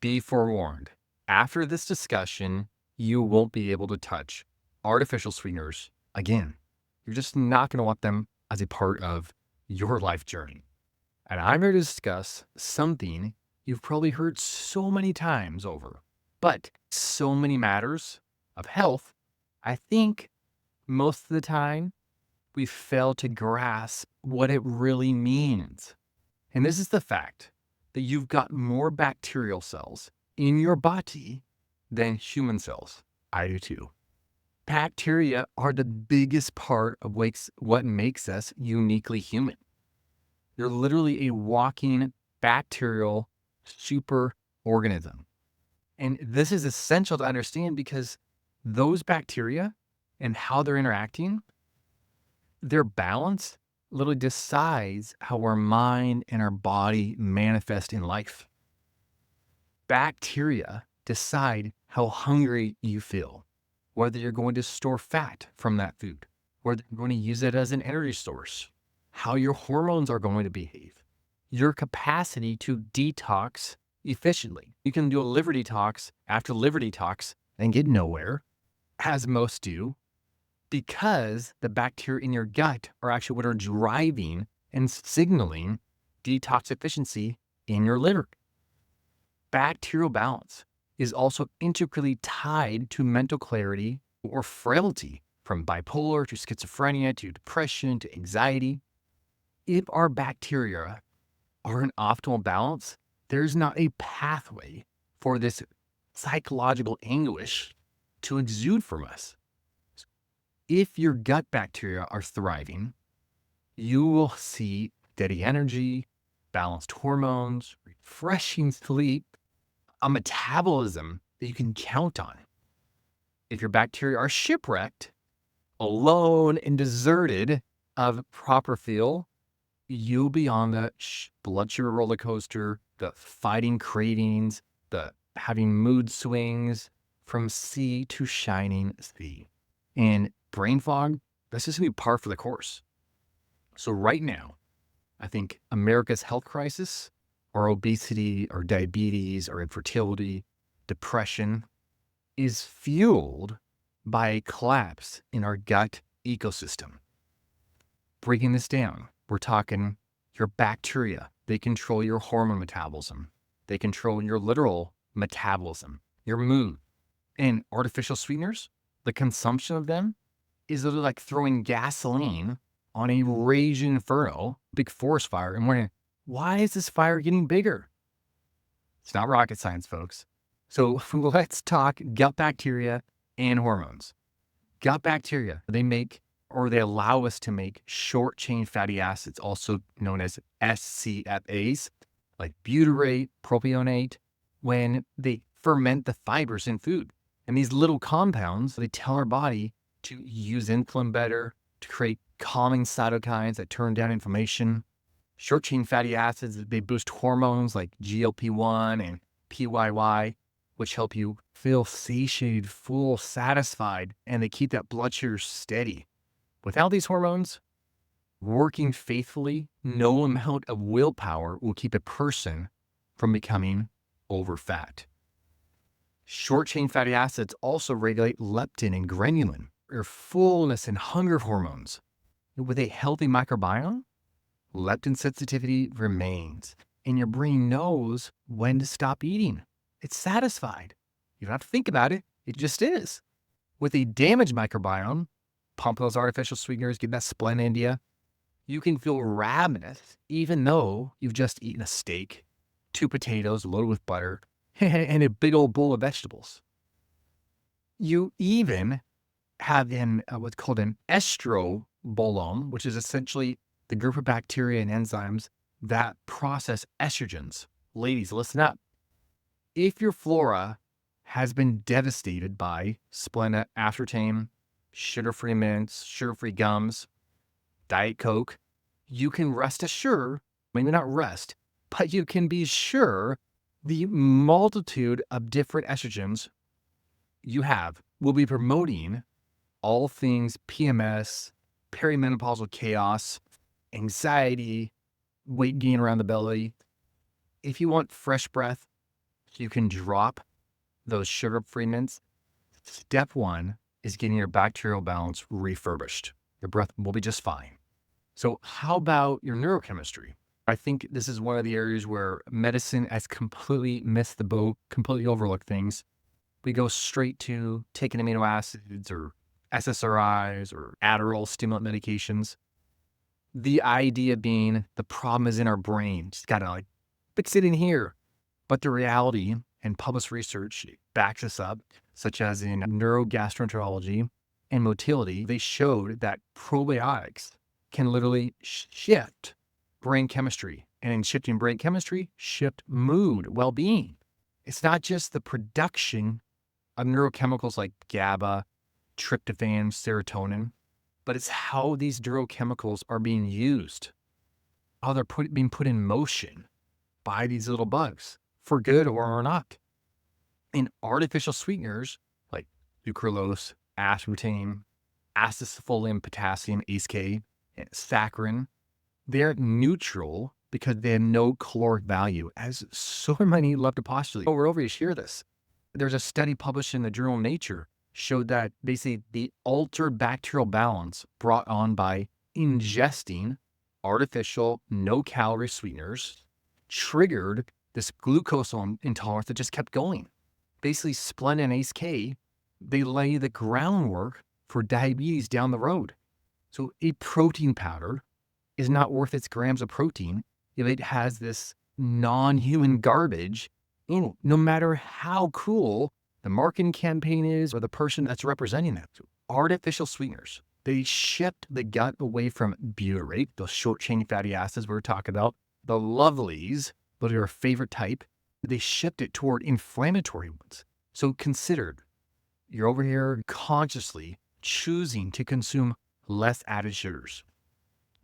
Be forewarned. After this discussion, you won't be able to touch artificial sweeteners again. You're just not going to want them as a part of your life journey. And I'm here to discuss something you've probably heard so many times over, but so many matters of health, I think most of the time we fail to grasp what it really means. And this is the fact that you've got more bacterial cells in your body than human cells. I do too. Bacteria are the biggest part of what makes us uniquely human. They're literally a walking bacterial super-organism. And this is essential to understand because those bacteria and how they're interacting, their balance literally decides how our mind and our body manifest in life. Bacteria decide how hungry you feel, whether you're going to store fat from that food, whether you're going to use it as an energy source, how your hormones are going to behave, your capacity to detox efficiently. You can do a liver detox after liver detox and get nowhere, as most do, because the bacteria in your gut are actually what are driving and signaling detox efficiency in your liver. Bacterial balance is also intricately tied to mental clarity or frailty, from bipolar to schizophrenia to depression to anxiety. If our bacteria are in optimal balance, there's not a pathway for this psychological anguish to exude from us. If your gut bacteria are thriving, you will see steady energy, balanced hormones, refreshing sleep, a metabolism that you can count on. If your bacteria are shipwrecked, alone and deserted of proper fuel, you'll be on the blood sugar roller coaster, the fighting cravings, the having mood swings from sea to shining sea. And brain fog, that's just going to be par for the course. So right now, I think America's health crisis, or obesity, or diabetes, or infertility, depression, is fueled by a collapse in our gut ecosystem. Breaking this down, we're talking your bacteria. They control your hormone metabolism. They control your literal metabolism, your mood. And artificial sweeteners, the consumption of them is literally like throwing gasoline on a raging inferno, big forest fire, and wondering, why is this fire getting bigger? It's not rocket science, folks. So let's talk gut bacteria and hormones. Gut bacteria, they allow us to make short-chain fatty acids, also known as SCFAs, like butyrate, propionate, when they ferment the fibers in food. And these little compounds, they tell our body to use insulin better, to create calming cytokines that turn down inflammation. Short-chain fatty acids, they boost hormones like GLP-1 and PYY, which help you feel satiated, full, satisfied, and they keep that blood sugar steady. Without these hormones working faithfully, no amount of willpower will keep a person from becoming over-fat. Short-chain fatty acids also regulate leptin and ghrelin, or fullness and hunger hormones. With a healthy microbiome, leptin sensitivity remains, and your brain knows when to stop eating. It's satisfied. You don't have to think about it. It just is. With a damaged microbiome, pump those artificial sweeteners, get that Splenda into you, you can feel ravenous even though you've just eaten a steak, 2 potatoes loaded with butter, and a big old bowl of vegetables. You even have what's called an Estrobolome, which is essentially the group of bacteria and enzymes that process estrogens. Ladies, listen up. If your flora has been devastated by Splenda, aspartame, sugar-free mints, sugar-free gums, Diet Coke, you can rest assured, maybe not rest, but you can be sure the multitude of different estrogens you have will be promoting all things PMS, perimenopausal chaos, anxiety, weight gain around the belly. If you want fresh breath, so you can drop those sugar-free mints. Step one is getting your bacterial balance refurbished. Your breath will be just fine. So how about your neurochemistry? I think this is one of the areas where medicine has completely missed the boat, completely overlooked things. We go straight to taking amino acids or SSRIs or Adderall stimulant medications. The idea being the problem is in our brain. Just gotta like fix it in here. But the reality and published research backs this up, such as in neurogastroenterology and motility, they showed that probiotics can literally shift brain chemistry. And in shifting brain chemistry, shift mood, well-being. It's not just the production of neurochemicals like GABA, tryptophan, serotonin, but it's how these neurochemicals are being used, how they're being put in motion by these little bugs, for good or not. And artificial sweeteners like sucralose, aspartame, acetylcholine potassium, ACE, and saccharin, they're neutral because they have no caloric value, as so many love to postulate. Over you hear this. There's a study published in the journal Nature showed that basically the altered bacterial balance brought on by ingesting artificial no-calorie sweeteners triggered this glucose intolerance that just kept going. Basically, Splenda and ACE, they lay the groundwork for diabetes down the road. So a protein powder is not worth its grams of protein if it has this non-human garbage in it, no matter how cool the marketing campaign is or the person that's representing that. So artificial sweeteners, they shift the gut away from butyrate, those short-chain fatty acids we were talking about, the lovelies, those are your favorite type. They shift it toward inflammatory ones. So consider, you're over here consciously choosing to consume less added sugars.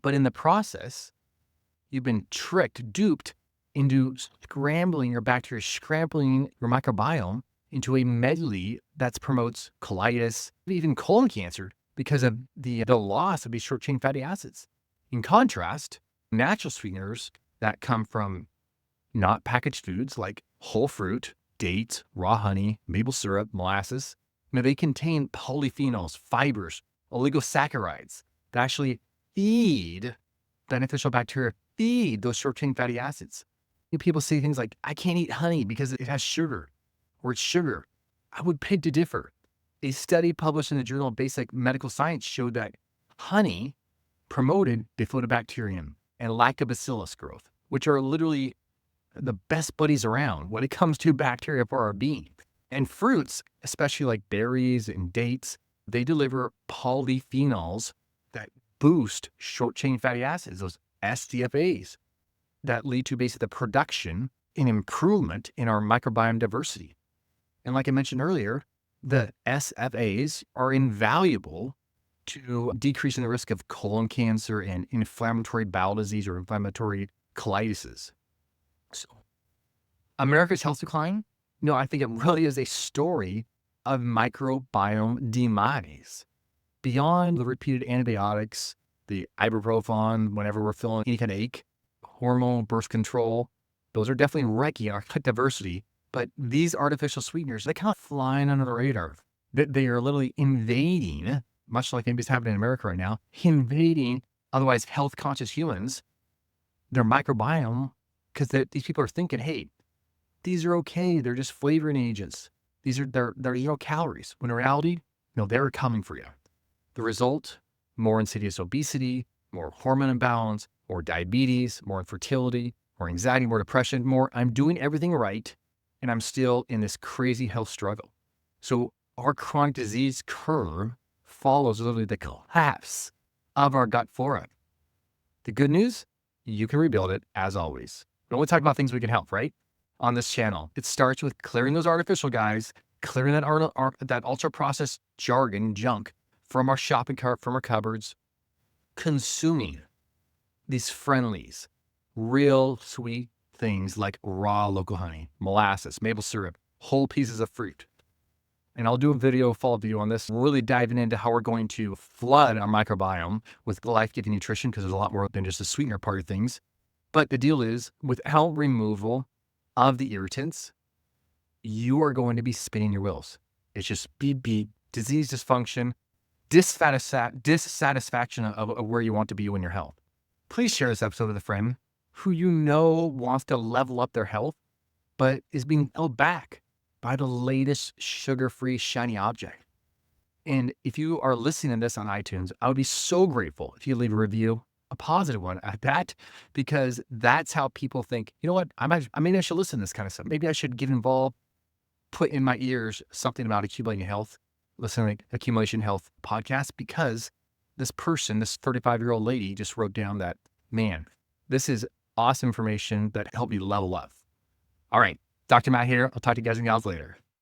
But in the process, you've been tricked, duped into scrambling your bacteria, scrambling your microbiome into a medley that promotes colitis, even colon cancer, because of the loss of these short-chain fatty acids. In contrast, natural sweeteners that come from not packaged foods like whole fruit, dates, raw honey, maple syrup, molasses, they contain polyphenols, fibers, oligosaccharides that actually feed beneficial bacteria, feed those short-chain fatty acids. People say things like, I can't eat honey because it has sugar, or it's sugar. I would beg to differ. A study published in the Journal of Basic Medical Science showed that honey promoted bifidobacterium and lactobacillus growth, which are literally the best buddies around when it comes to bacteria for our being. And fruits, especially like berries and dates, they deliver polyphenols that boost short-chain fatty acids, those SDFAs, that lead to basically the production and improvement in our microbiome diversity. And like I mentioned earlier, the SFAs are invaluable to decreasing the risk of colon cancer and inflammatory bowel disease or inflammatory colitis. So, America's health decline? No, I think it really is a story of microbiome demise. Beyond the repeated antibiotics, the ibuprofen, whenever we're feeling any kind of ache, hormonal birth control, those are definitely wrecking our gut diversity. But these artificial sweeteners, they kind of flying under the radar. They are literally invading, much like maybe it's happening in America right now, invading otherwise health-conscious humans, their microbiome, because these people are thinking, hey, these are okay. They're just flavoring agents. They're calories. When in reality, no, they're coming for you. The result, more insidious obesity, more hormone imbalance, more diabetes, more infertility, more anxiety, more depression, more I'm doing everything right, and I'm still in this crazy health struggle. So our chronic disease curve follows literally the collapse of our gut flora. The good news, you can rebuild it as always. We only talk about things we can help, right? On this channel, it starts with clearing those artificial guys, clearing that ultra-processed jargon junk from our shopping cart, from our cupboards, consuming these friendlies, real sweet things like raw local honey, molasses, maple syrup, whole pieces of fruit. And I'll do a follow-up video on this, really diving into how we're going to flood our microbiome with life-giving nutrition, because there's a lot more than just the sweetener part of things. But the deal is, without removal of the irritants, you are going to be spinning your wheels. It's just beep, disease dysfunction, dissatisfaction of where you want to be in your health. Please share this episode with a friend who you know wants to level up their health, but is being held back by the latest sugar-free shiny object. And if you are listening to this on iTunes, I would be so grateful if you leave a review, a positive one at that, because that's how people think, you know what, maybe I should listen to this kind of stuff. Maybe I should get involved, put in my ears something about accumulating health, listening to Accumulation Health podcast, because this person, this 35-year-old lady just wrote down that, man, this is awesome information that helped me level up. All right, Dr. Matt here. I'll talk to you guys and gals later.